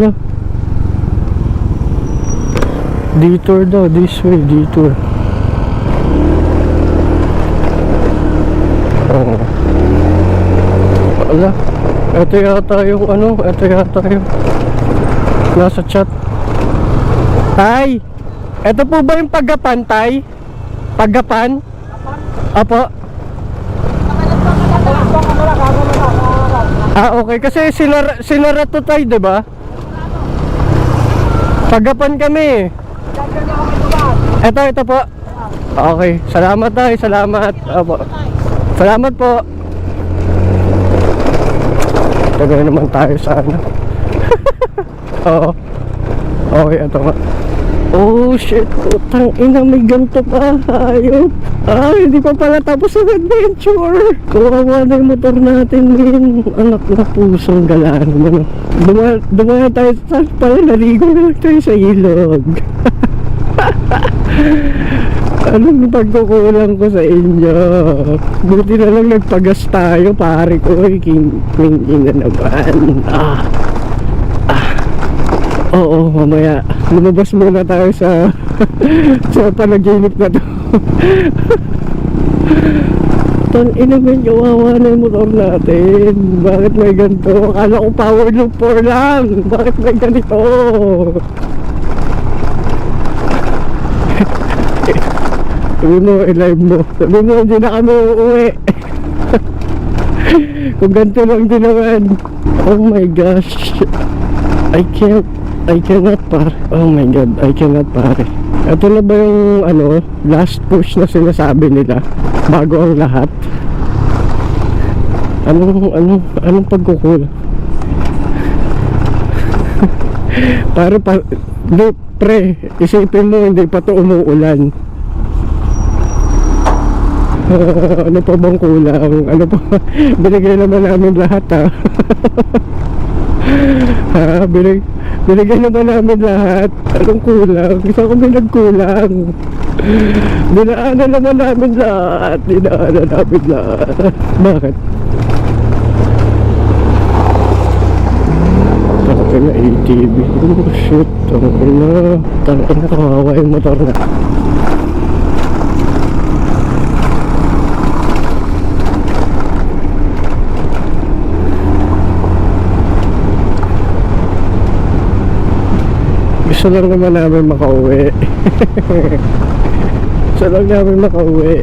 Ala. Detour daw, this way, detour. Oh. Ala. Ito yata yung ano, ito yata yung nasa chat. Tay, ito po ba yung Paggapan, Tay? Paggapan? Apo. Ah, okay. Kasi sinara to, Tay, diba? Paggapan kami. Ito po. Okay. Salamat, Tay. Salamat. Apo. Salamat po. Tagay naman tayo sa ano. Oo. Okay, ito nga. Oh shit, putang ina, may ganito pa. Ayop. Hindi pa pala tapos ang adventure. Kawawa na yung motor natin, min. Anak na pusong galaan mo. Dumaya tayo sa pala, naligo na lang tayo sa ilog. Anong pagkukulang ko sa inyo? Buti na lang nagpagas tayo, pare ko. King na naman. Oo, mamaya lumabas muna tayo sa sa panaginip na to. Tangina, men, kawawa na yung motor natin. Bakit may ganito? Akala ko power loop 4 lang. Bakit may ganito? Sabi mo, i-live mo. Sabi mo, hindi na kami uuwi. Kung ganito lang din naman. Oh my gosh, I cannot pare. Oh my god, I cannot pare. Ito na ba yung ano, last push na sinasabi nila bago ang lahat? Anong pagkukulang? Pare pa, di, pre, isipin mo hindi pa to umuulan. Ano pa bang kulang? Ano pa? Binigay naman namin lahat, ha. Binigay naman namin lahat. Anong kulang? Isa ko nagkulang. Dinaanan naman namin lahat. Bakit? Tangina, ATV. Oh shit, tangina, kawawa yung motor na. Gusto lang naman namin makauwi. Gusto lang namin makauwi.